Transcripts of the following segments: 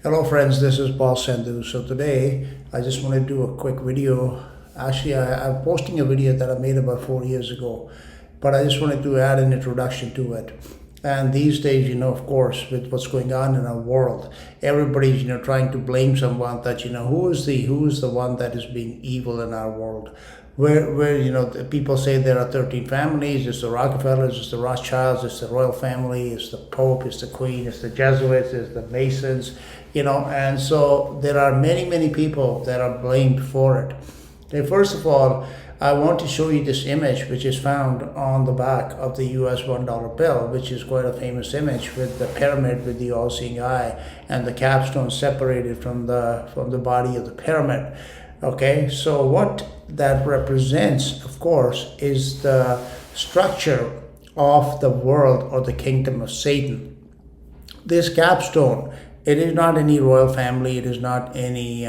Hello friends, this is Paul Sandhu. So today I just want to do a quick video. Actually, I'm posting a video that I made about 4 years ago, but I just wanted to add an introduction to it. And these days, of course, with what's going on in our world, everybody's, trying to blame someone that, who is the one that is being evil in our world. Where the people say there are 13 families, it's the Rockefellers, it's the Rothschilds, it's the royal family, it's the Pope, it's the Queen, it's the Jesuits, it's the Masons, and so there are many people that are blamed for it. Okay, first of all, I want to show you this image which is found on the back of the US $1 bill, which is quite a famous image with the pyramid with the all-seeing eye and the capstone separated from the body of the pyramid. Okay, so what that represents, of course, is the structure of the world or the kingdom of Satan. This capstone, it is not any royal family, it is not any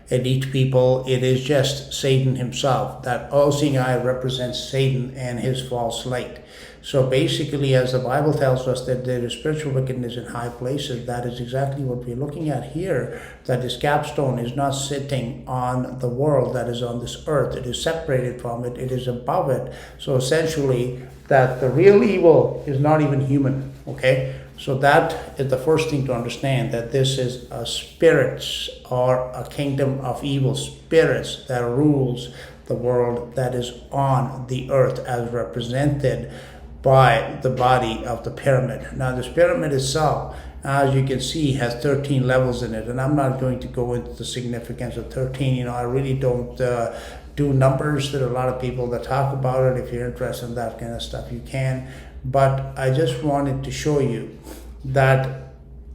elite people, it is just Satan himself. That all-seeing eye represents Satan and his false light. So basically, as the Bible tells us that there is spiritual wickedness in high places, that is exactly what we're looking at here, that this capstone is not sitting on the world that is on this earth. It is separated from it, it is above it. So essentially, that the real evil is not even human, okay? So that is the first thing to understand, that this is a spirits or a kingdom of evil spirits that rules the world that is on the earth as represented by the body of the pyramid. Now this pyramid itself, as you can see, has 13 levels in it, and I'm not going to go into the significance of 13. I really don't do numbers. There are a lot of people that talk about it. If you're interested in that kind of stuff, you can. But I just wanted to show you that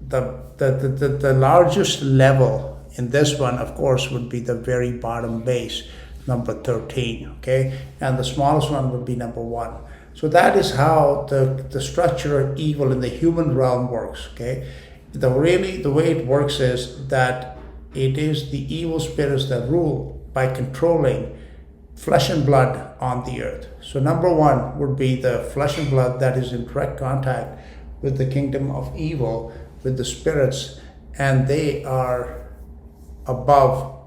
the largest level in this one, of course, would be the very bottom base, number 13, okay? And the smallest one would be number 1. So that is how the structure of evil in the human realm works, okay? The way it works is that it is the evil spirits that rule by controlling flesh and blood on the earth. So number 1 would be the flesh and blood that is in direct contact with the kingdom of evil, with the spirits, and they are above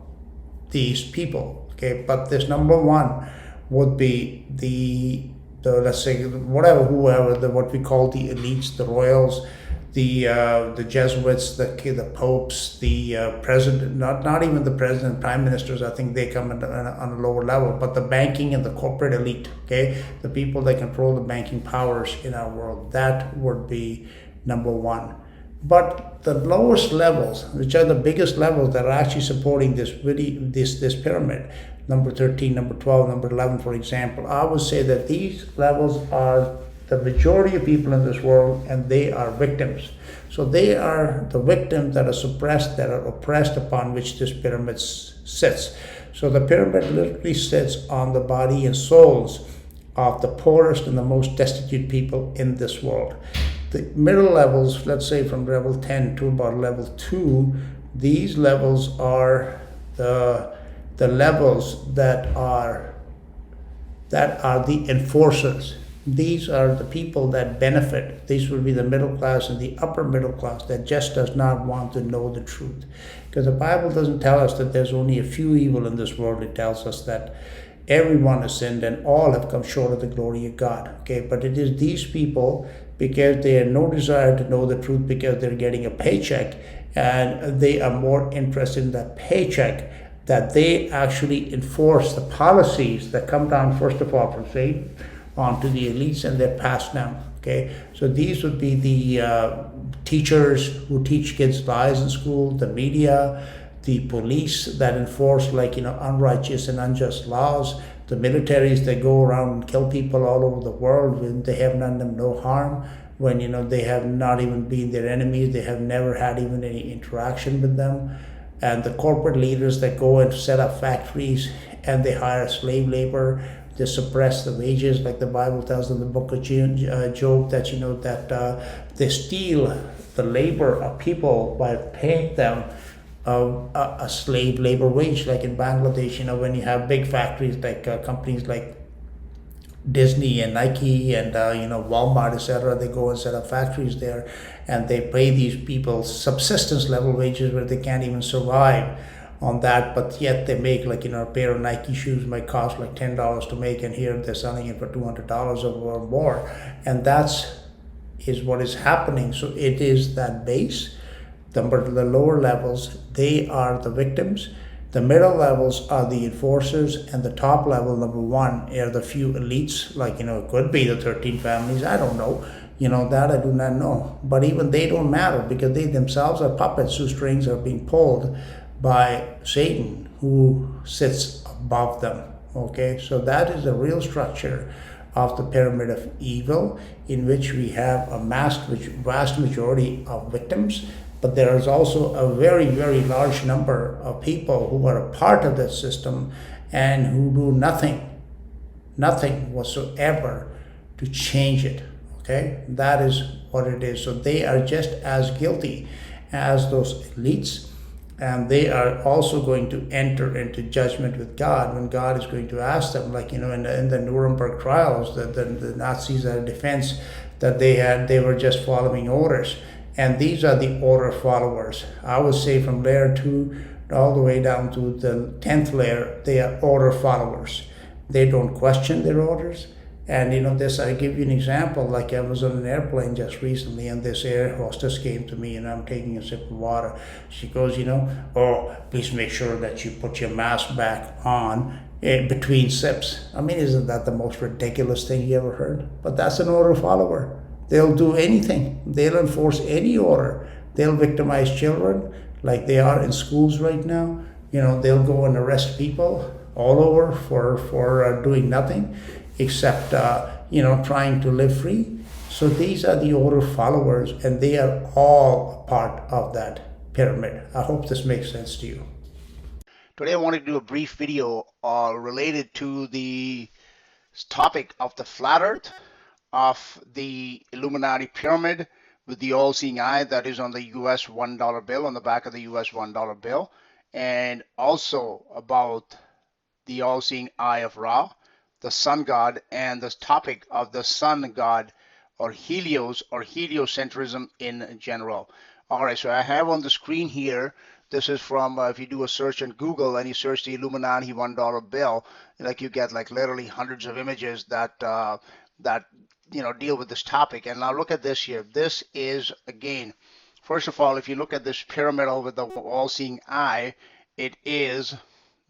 these people, okay? But this number 1 would be the let's say whoever what we call the elites, the royals, the Jesuits, the popes, the president, not even the president, prime ministers. I think they come on a lower level, but the banking and the corporate elite, okay, the people that control the banking powers in our world, that would be number 1. But the lowest levels, which are the biggest levels that are actually supporting this pyramid, number 13, number 12, number 11, for example, I would say that these levels are the majority of people in this world, and they are victims. So they are the victims that are suppressed, that are oppressed, upon which this pyramid sits. So the pyramid literally sits on the body and souls of the poorest and the most destitute people in this world. The middle levels, let's say from level 10 to about level 2, these levels are the levels that are the enforcers. These are the people that benefit. These will be the middle class and the upper middle class that just does not want to know the truth. Because the Bible doesn't tell us that there's only a few evil in this world. It tells us that everyone has sinned and all have come short of the glory of God. Okay, but it is these people, because they have no desire to know the truth, because they're getting a paycheck and they are more interested in that paycheck, that they actually enforce the policies that come down, first of all, from Satan onto the elites, and they're passed down, okay? So these would be the teachers who teach kids lies in school, the media, the police that enforce unrighteous and unjust laws, the militaries that go around and kill people all over the world when they have done them no harm, when they have not even been their enemies, they have never had even any interaction with them. And the corporate leaders that go and set up factories and they hire slave labor, they suppress the wages, like the Bible tells in the book of Job, that they steal the labor of people by paying them a slave labor wage, like in Bangladesh, when you have big factories like companies like Disney and Nike and Walmart, etc. They go and set up factories there, and they pay these people subsistence level wages where they can't even survive on that. But yet they make, like, a pair of Nike shoes might cost like $10 to make, and here they're selling it for $200 or more, and that's is what is happening. So it is that base. The lower levels, they are the victims. The middle levels are the enforcers, and the top level, number one, are the few elites. Like, it could be the 13 families. I don't know. That I do not know. But even they don't matter, because they themselves are puppets whose strings are being pulled by Satan, who sits above them. Okay, so that is the real structure of the pyramid of evil, in which we have a vast majority of victims, but there is also a very, very large number of people who are a part of that system and who do nothing whatsoever to change it. Okay, that is what it is. So they are just as guilty as those elites, and they are also going to enter into judgment with God, when God is going to ask them, like, in the Nuremberg trials, the Nazis had a defense that they were just following orders. And these are the order followers. I would say from layer 2 all the way down to the 10th layer, they are order followers. They don't question their orders. And this, I give you an example. Like, I was on an airplane just recently, and this air hostess came to me, and I'm taking a sip of water. She goes, "Oh, please make sure that you put your mask back on between sips." I mean, isn't that the most ridiculous thing you ever heard? But that's an order follower. They'll do anything. They'll enforce any order. They'll victimize children like they are in schools right now. They'll go and arrest people all over for doing nothing except trying to live free. So these are the order followers, and they are all part of that pyramid. I hope this makes sense to you. Today I wanted to do a brief video related to the topic of the flat earth, of the Illuminati pyramid with the all-seeing eye that is on the US $1 bill, on the back of the US $1 bill, and also about the all-seeing eye of Ra, the sun god, and the topic of the sun god, or Helios, or heliocentrism in general. All right, so I have on the screen here, this is from, if you do a search on Google and you search the Illuminati $1 bill, like, you get like literally hundreds of images that deal with this topic. And now look at this here. This is, again, first of all, if you look at this pyramid with the all-seeing eye, it is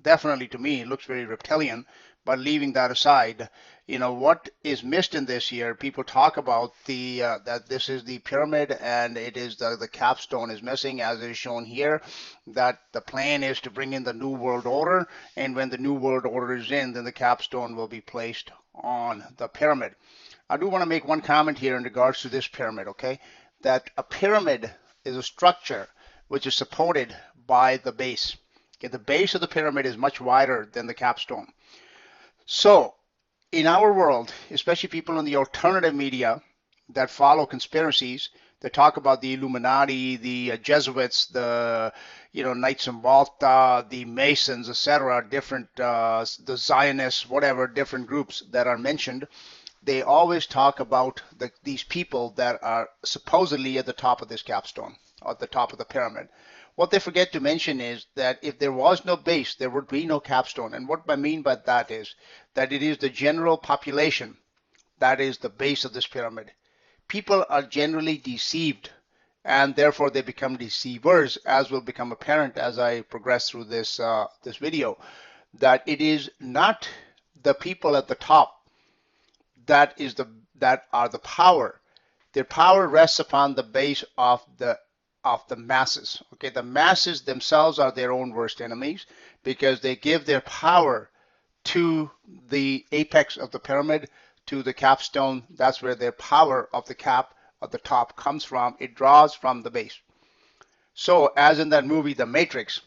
definitely, to me, it looks very reptilian. But leaving that aside, what is missed in this here, people talk about that this is the pyramid, and it is the capstone is missing, as is shown here, that the plan is to bring in the New World Order, and when the New World Order is in, then the capstone will be placed on the pyramid. I do want to make one comment here in regards to this pyramid, okay? That a pyramid is a structure which is supported by the base. Okay, the base of the pyramid is much wider than the capstone. So, in our world, especially people in the alternative media that follow conspiracies, that talk about the Illuminati, the Jesuits, the Knights of Malta, the Masons, etc., different the Zionists, whatever, different groups that are mentioned, they always talk about these people that are supposedly at the top of this capstone, at the top of the pyramid. What they forget to mention is that if there was no base, there would be no capstone. And what I mean by that is that it is the general population that is the base of this pyramid. People are generally deceived, and therefore they become deceivers, as will become apparent as I progress through this video, that it is not the people at the top that are the power. Their power rests upon the base of the masses. Okay, the masses themselves are their own worst enemies, because they give their power to the apex of the pyramid, to the capstone. That's where their power of the top comes from. It draws from the base. So, as in that movie, The Matrix,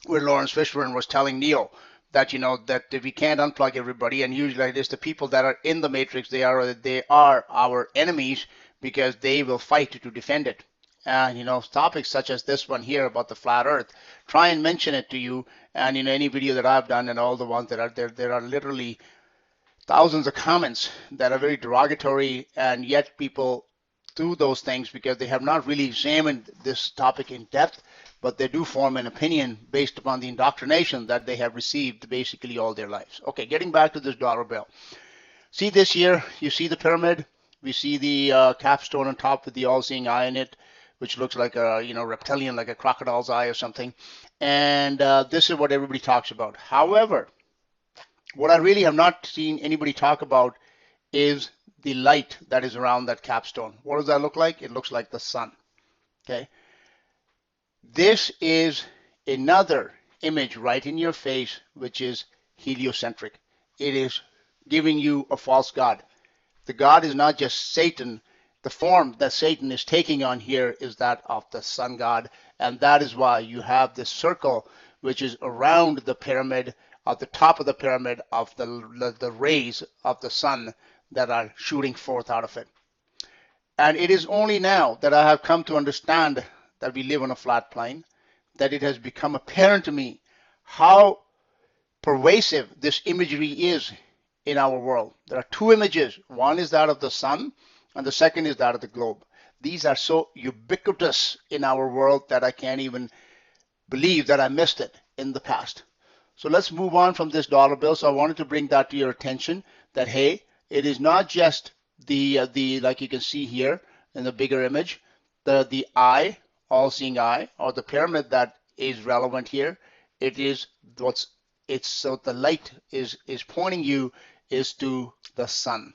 where Lawrence Fishburne was telling Neo that that we can't unplug everybody, and usually it is the people that are in the Matrix, they are our enemies, because they will fight to defend it. And topics such as this one here about the flat earth, try and mention it to you, and any video that I've done and all the ones that are there are literally thousands of comments that are very derogatory, and yet people do those things because they have not really examined this topic in depth, but they do form an opinion based upon the indoctrination that they have received basically all their lives. Okay, getting back to this dollar bill. See this here, you see the pyramid, we see the capstone on top with the all-seeing eye in it, which looks like a reptilian, like a crocodile's eye or something. And this is what everybody talks about. However, what I really have not seen anybody talk about is the light that is around that capstone. What does that look like? It looks like the sun. Okay. This is another image right in your face, which is heliocentric. It is giving you a false god. The god is not just Satan. The form that Satan is taking on here is that of the sun god, and that is why you have this circle which is around the pyramid, at the top of the pyramid, of the rays of the sun that are shooting forth out of it. And it is only now that I have come to understand that we live on a flat plane, that it has become apparent to me how pervasive this imagery is in our world. There are two images. One is that of the sun, and the second is that of the globe. These are so ubiquitous in our world that I can't even believe that I missed it in the past. So let's move on from this dollar bill. So I wanted to bring that to your attention, that hey, it is not just the like you can see here in the bigger image, the eye, all-seeing eye, or the pyramid that is relevant here. It is so the light is pointing you is to the sun.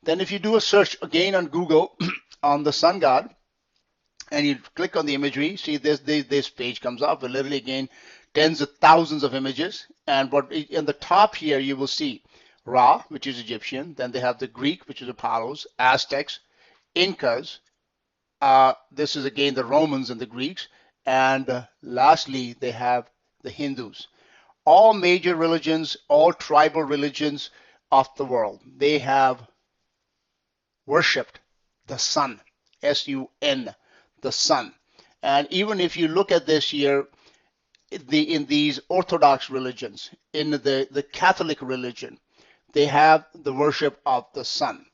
Then if you do a search again on Google on the sun god, and you click on the imagery, see this page comes up with literally again tens of thousands of images. And what in the top here you will see Ra, which is Egyptian. Then they have the Greek, which is Apollos, Aztecs, Incas. This is again the Romans and the Greeks. And lastly, they have the Hindus. All major religions, all tribal religions of the world, they have worshipped the sun, S-U-N, the sun. And even if you look at this here, in these Orthodox religions, in the Catholic religion, they have the worship of the sun.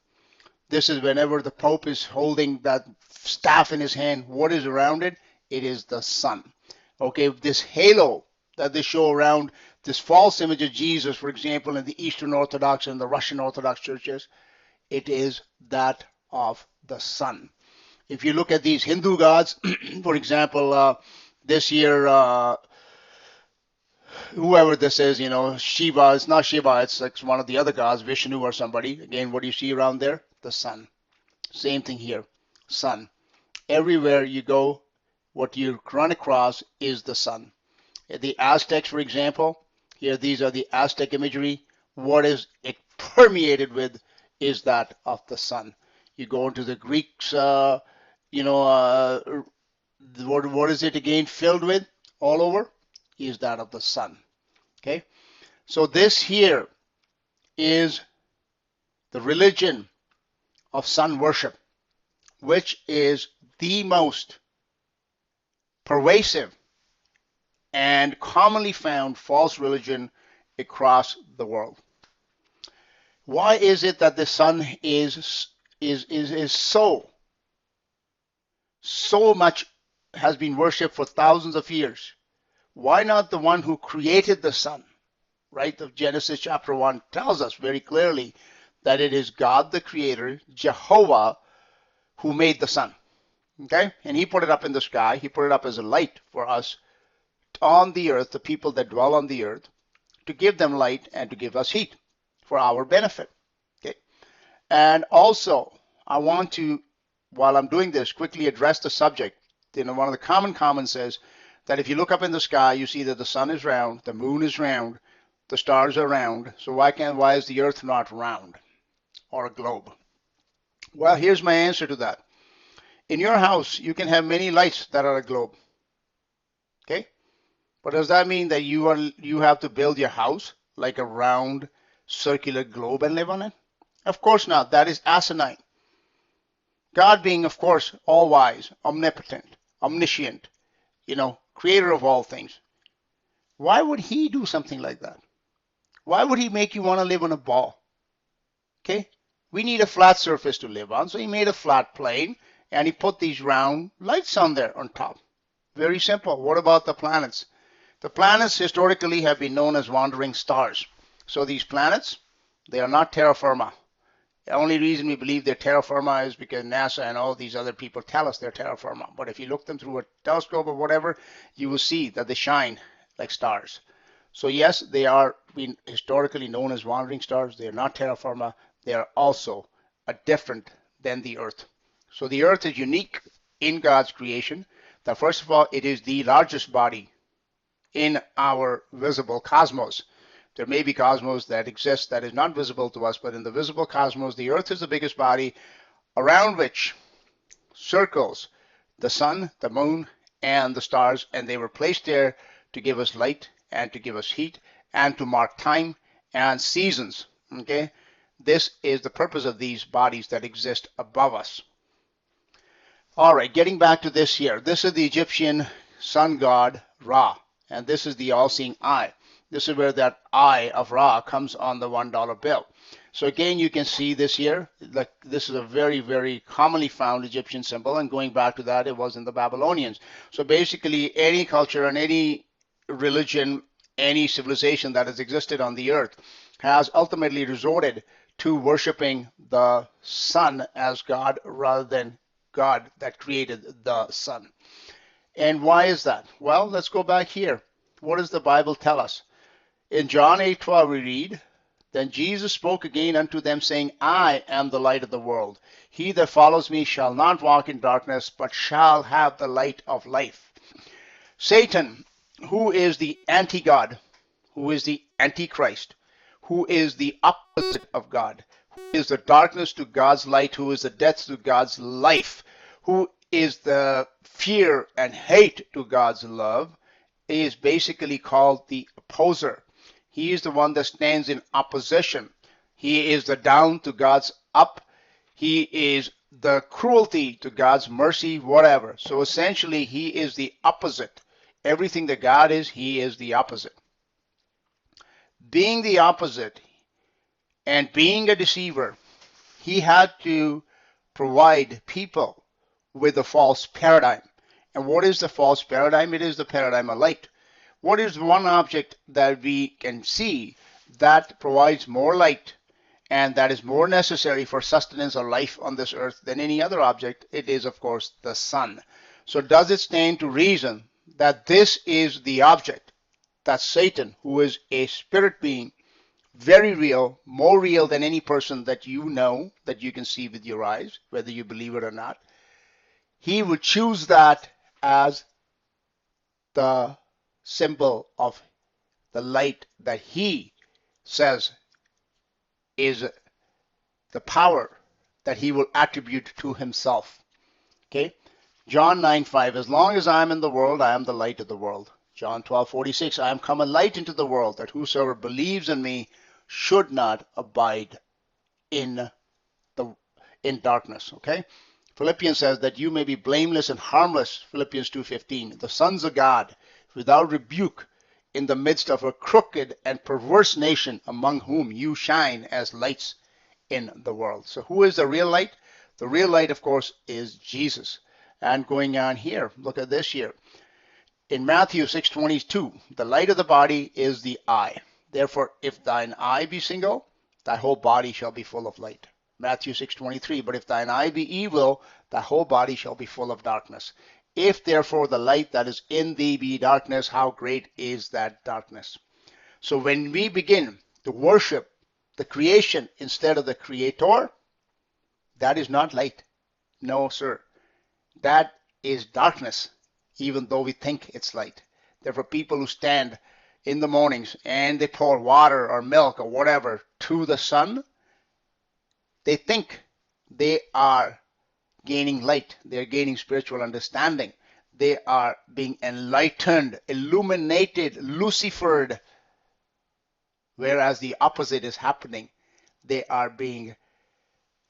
This is whenever the Pope is holding that staff in his hand, what is around it? It is the sun. Okay, this halo that they show around this false image of Jesus, for example, in the Eastern Orthodox and the Russian Orthodox churches, it is that of the sun. If you look at these Hindu gods, for example, this year, whoever this is, Shiva, it's not Shiva, it's like one of the other gods, Vishnu or somebody. Again, what do you see around there? The sun. Same thing here, sun. Everywhere you go, what you run across is the sun. The Aztecs, for example, here these are the Aztec imagery. What is it permeated with is that of the sun. You go into the Greeks, what is it again filled with all over? Is that of the sun. Okay, so this here is the religion of sun worship, which is the most pervasive and commonly found false religion across the world. Why is it that the sun is so much has been worshipped for thousands of years? Why not the one who created the sun? Right? The Genesis chapter 1 tells us very clearly that it is God the creator, Jehovah, who made the sun. Okay? And he put it up in the sky. He put it up as a light for us on the earth, the people that dwell on the earth, to give them light and to give us heat for our benefit. Okay? And also, I want to, while I'm doing this, quickly address the subject. One of the common comments says that if you look up in the sky, you see that the sun is round, the moon is round, the stars are round. So why is the earth not round or a globe? Well, here's my answer to that. In your house, you can have many lights that are a globe. Okay? But does that mean that you have to build your house like a round circular globe and live on it? Of course not. That is asinine. God being, of course, all-wise, omnipotent, omniscient, creator of all things. Why would he do something like that? Why would he make you want to live on a ball? Okay, we need a flat surface to live on, so he made a flat plane and he put these round lights on there on top. Very simple. What about the planets? The planets historically have been known as wandering stars. So these planets, they are not terra firma. The only reason we believe they're terra firma is because NASA and all these other people tell us they're terra firma. But if you look them through a telescope or whatever, you will see that they shine like stars. So yes, they are been historically known as wandering stars. They are not terra firma. They are also different than the Earth. So the Earth is unique in God's creation. That first of all, it is the largest body in our visible cosmos. There may be cosmos that exist that is not visible to us, but in the visible cosmos, the Earth is the biggest body around which circles the sun, the moon, and the stars, and they were placed there to give us light and to give us heat and to mark time and seasons. Okay, this is the purpose of these bodies that exist above us. All right, getting back to this here. This is the Egyptian sun god Ra, and this is the all-seeing eye. This is where that eye of Ra comes on the $1 bill. So again, you can see this here. Like this is a very, very commonly found Egyptian symbol, and going back to that, it was in the Babylonians. So basically, any culture and any religion, any civilization that has existed on the earth has ultimately resorted to worshiping the sun as God rather than God that created the sun. And why is that? Well, let's go back here. What does the Bible tell us? In John 8:12 we read, Then Jesus spoke again unto them, saying, I am the light of the world. He that follows me shall not walk in darkness, but shall have the light of life. Satan, who is the anti-God, who is the antichrist, who is the opposite of God, who is the darkness to God's light, who is the death to God's life, who is the fear and hate to God's love, is basically called the opposer. He is the one that stands in opposition. He is the down to God's up. He is the cruelty to God's mercy, whatever. So essentially, he is the opposite. Everything that God is, he is the opposite. Being the opposite and being a deceiver, he had to provide people with a false paradigm. And what is the false paradigm? It is the paradigm of light. What is one object that we can see that provides more light and that is more necessary for sustenance or life on this earth than any other object? It is, of course, the sun. So does it stand to reason that this is the object, that Satan, who is a spirit being, very real, more real than any person that you know, that you can see with your eyes, whether you believe it or not, he would choose that as the symbol of the light that he says is the power that he will attribute to himself. Okay? John 9:5, as long as I am in the world, I am the light of the world. John 12:46, I am come a light into the world, that whosoever believes in me should not abide in darkness. Okay? Philippians says that you may be blameless and harmless, Philippians 2:15, the sons of God, without rebuke, in the midst of a crooked and perverse nation, among whom you shine as lights in the world. So who is the real light? The real light, of course, is Jesus. And going on here, look at this here. In Matthew 6:22, the light of the body is the eye. Therefore, if thine eye be single, thy whole body shall be full of light. Matthew 6:23, but if thine eye be evil, thy whole body shall be full of darkness. If therefore the light that is in thee be darkness, how great is that darkness? So when we begin to worship the creation instead of the creator, that is not light. No, sir. That is darkness, even though we think it's light. Therefore, people who stand in the mornings and they pour water or milk or whatever to the sun, they think they are gaining light. They're gaining spiritual understanding. They are being enlightened, illuminated, lucifered. Whereas the opposite is happening. They are being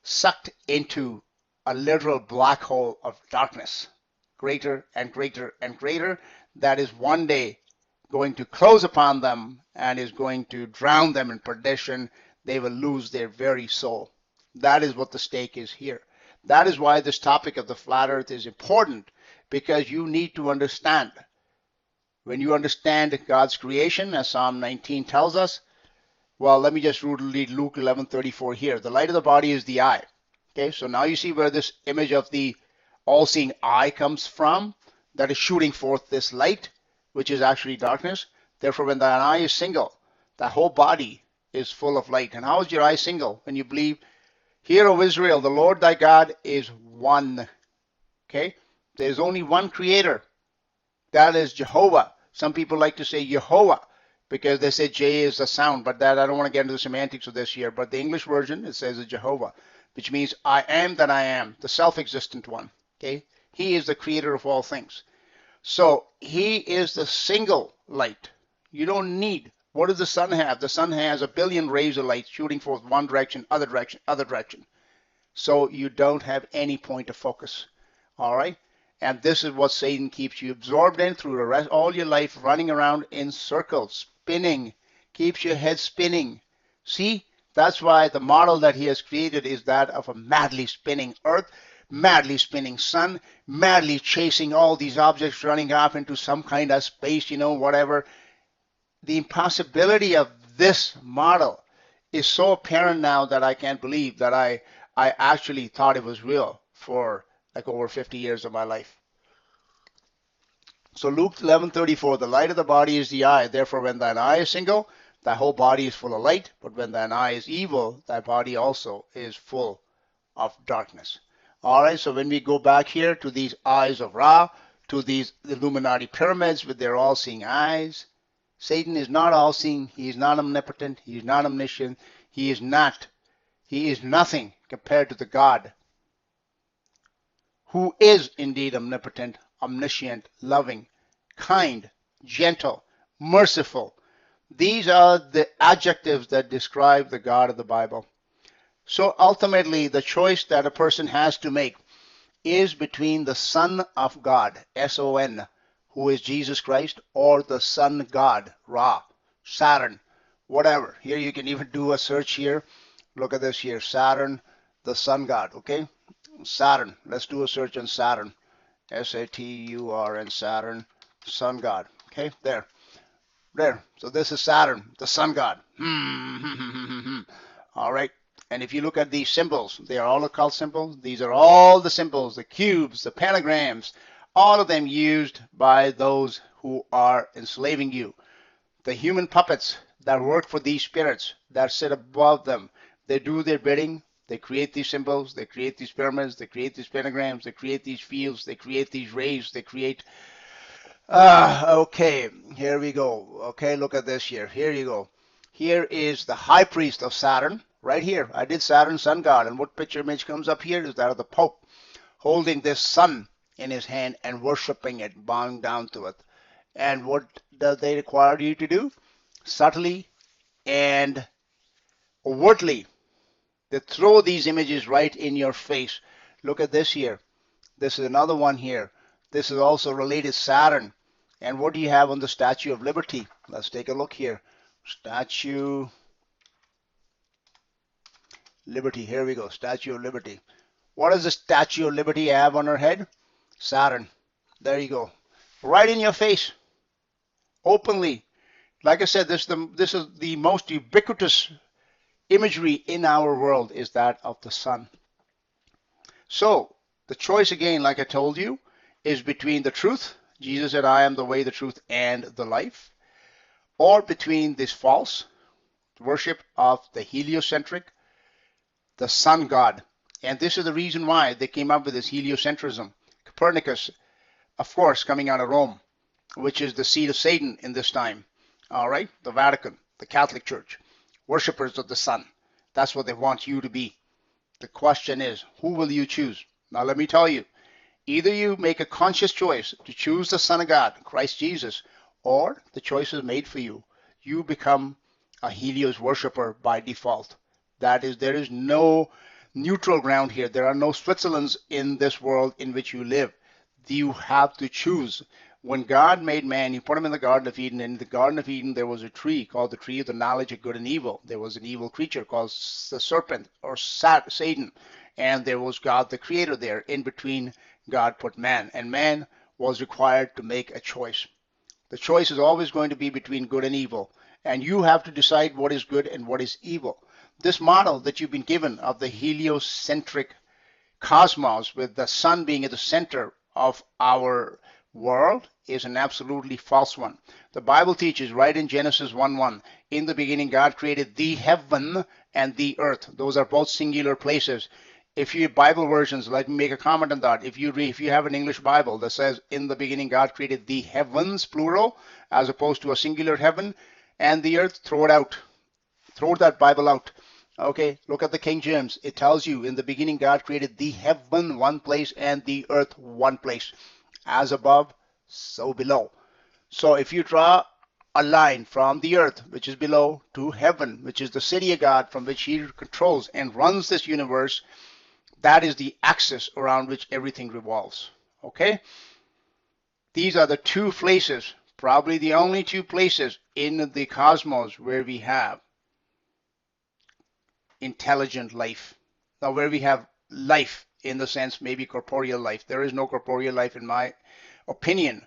sucked into a literal black hole of darkness, greater and greater and greater, that is one day going to close upon them and is going to drown them in perdition. they will lose their very soul. That is what the stake is here. That is why this topic of the flat earth is important, because you need to understand. When you understand God's creation, as Psalm 19 tells us, well, let me just read Luke 11:34 here. The light of the body is the eye. Okay, so now you see where this image of the all-seeing eye comes from, that is shooting forth this light, which is actually darkness. Therefore, when thine eye is single, thy whole body is full of light. And how is your eye single? When you believe, hear, O Israel, the Lord thy God is one. Okay, there's only one creator. That is Jehovah. Some people like to say Yehovah because they say J is a sound, but that I don't want to get into the semantics of this here. But the English version, it says Jehovah, which means I am that I am, the self-existent one. Okay, he is the creator of all things. So he is the single light. You don't need. What does the sun have? The sun has a billion rays of light shooting forth one direction, other direction, other direction. So you don't have any point of focus. All right. And this is what Satan keeps you absorbed in through the rest, all your life, running around in circles, spinning, keeps your head spinning. See, that's why the model that he has created is that of a madly spinning earth, madly spinning sun, madly chasing all these objects, running off into some kind of space, whatever. The impossibility of this model is so apparent now that I can't believe that I actually thought it was real for like over 50 years of my life. So Luke 11:34, the light of the body is the eye. Therefore, when thine eye is single, thy whole body is full of light. But when thine eye is evil, thy body also is full of darkness. All right, so when we go back here to these eyes of Ra, to these Illuminati pyramids with their all-seeing eyes, Satan is not all-seeing. He is not omnipotent. He is not omniscient. He is not. He is nothing compared to the God who is indeed omnipotent, omniscient, loving, kind, gentle, merciful. These are the adjectives that describe the God of the Bible. So ultimately, the choice that a person has to make is between the Son of God, S-O-N, who is Jesus Christ, or the Sun God, Ra, Saturn, whatever. Here you can even do a search here. Look at this here, Saturn, the Sun God, okay? Saturn. Let's do a search on Saturn. S-A-T-U-R-N, Saturn, Sun God. Okay, there. So this is Saturn, the Sun God. All right. And if you look at these symbols, they are all occult symbols. These are all the symbols, the cubes, the pentagrams, all of them used by those who are enslaving you. The human puppets that work for these spirits that sit above them, they do their bidding. They create these symbols, they create these pyramids, they create these pentagrams, they create these fields, they create these rays, they create... okay, here we go. Okay, look at this here. Here you go. Here is the high priest of Saturn, right here. I did Saturn, Sun God, and what picture image comes up here is that of the Pope holding this sun in his hand and worshiping it, bowing down to it. And what does they require you to do? Subtly and overtly. They throw these images right in your face. Look at this here. This is another one here. This is also related Saturn. And what do you have on the Statue of Liberty? Let's take a look here. Statue Liberty. Here we go. Statue of Liberty. What does the Statue of Liberty have on her head? Saturn. There you go. Right in your face. Openly. Like I said, this is the most ubiquitous imagery in our world is that of the sun. So the choice again, like I told you, is between the truth. Jesus said, I am the way, the truth, and the life. Or between this false worship of the heliocentric, the sun god. And this is the reason why they came up with this heliocentrism. Copernicus, of course, coming out of Rome, which is the seat of Satan in this time. All right, the Vatican, the Catholic Church. Worshippers of the sun. That's what they want you to be. The question is, who will you choose? Now let me tell you, either you make a conscious choice to choose the Son of God, Christ Jesus, or the choice is made for you. You become a Helios worshiper by default. That is, there is no neutral ground here. There are no Switzerlands in this world in which you live. You have to choose When God made man, he put him in the Garden of Eden. And in the Garden of Eden, there was a tree called the tree of the knowledge of good and evil. There was an evil creature called the serpent or Satan. And there was God the creator there. In between, God put man. And man was required to make a choice. The choice is always going to be between good and evil. And you have to decide what is good and what is evil. This model that you've been given of the heliocentric cosmos, with the sun being at the center of our world, is an absolutely false one. The Bible teaches right in Genesis 1:1, in the beginning God created the heaven and the earth. Those are both singular places. If you have Bible versions, let me make a comment on that. If you have an English Bible that says in the beginning God created the heavens, plural, as opposed to a singular heaven and the earth, throw it out. Throw that Bible out. Okay, look at the King James. It tells you in the beginning God created the heaven, one place, and the earth, one place. As above, so below. So if you draw a line from the earth, which is below, to heaven, which is the city of God from which he controls and runs this universe, that is the axis around which everything revolves. Okay? These are the two places, probably the only two places in the cosmos where we have intelligent life. Now, where we have life in the sense maybe corporeal life. There is no corporeal life in my opinion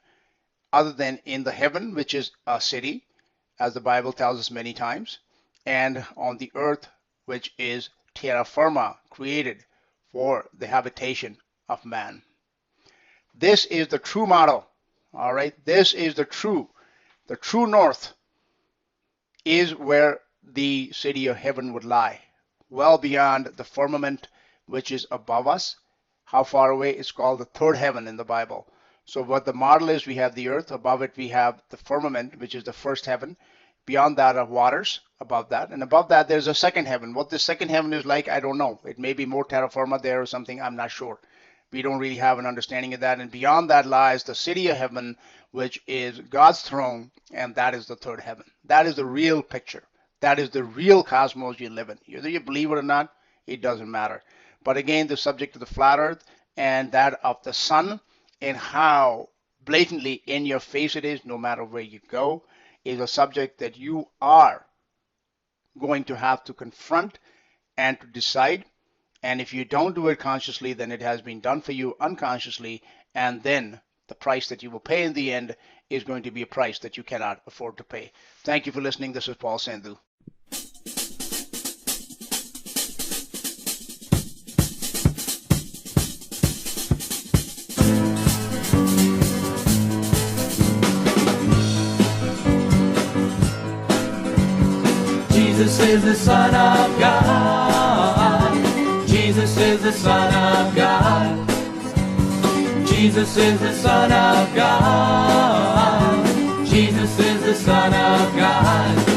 other than in the heaven, which is a city, as the Bible tells us many times, and on the earth, which is terra firma, created for the habitation of man. This is the true model. All right, this is the true north is where the city of heaven would lie, well beyond the firmament which is above us. How far away? It's called the third heaven in the Bible. So what the model is, we have the earth. Above it, we have the firmament, which is the first heaven. Beyond that are waters, above that. And above that, there's a second heaven. What the second heaven is like, I don't know. It may be more terra firma there or something. I'm not sure. We don't really have an understanding of that. And beyond that lies the city of heaven, which is God's throne. And that is the third heaven. That is the real picture. That is the real cosmos you live in. Whether you believe it or not, it doesn't matter. But again, the subject of the flat earth and that of the sun and how blatantly in your face it is, no matter where you go, is a subject that you are going to have to confront and to decide. And if you don't do it consciously, then it has been done for you unconsciously. And then the price that you will pay in the end is going to be a price that you cannot afford to pay. Thank you for listening. This is Paul Sandhu. Jesus is the Son of God. Jesus is the Son of God. Jesus is the Son of God. Jesus is the Son of God.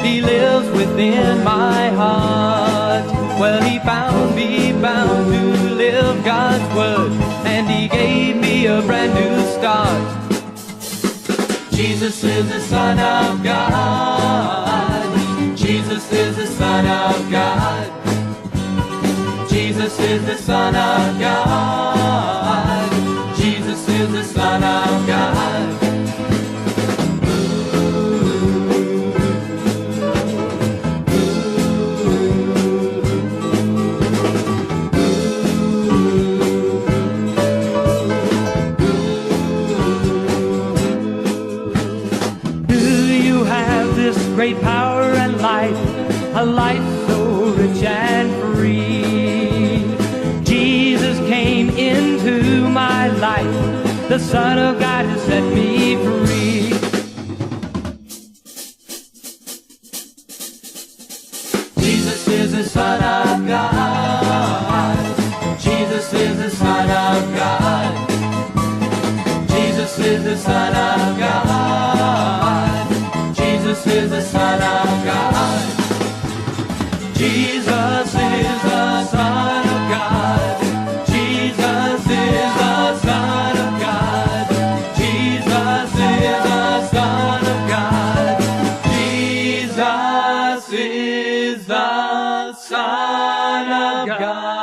He lives within my heart. Well, he found me bound to live God's word, and he gave me a brand new start. Jesus is the Son of God. Jesus is the Son of God. Jesus is the Son of God. Jesus is the Son of God. Great power and life, a life so rich and free. Jesus came into my life, the Son of God has set me free. Jesus is the Son of God. Jesus is the Son of God. Jesus is the Son of God. Jesus is the Son of God. Jesus is the Son of God. Jesus is the Son of God.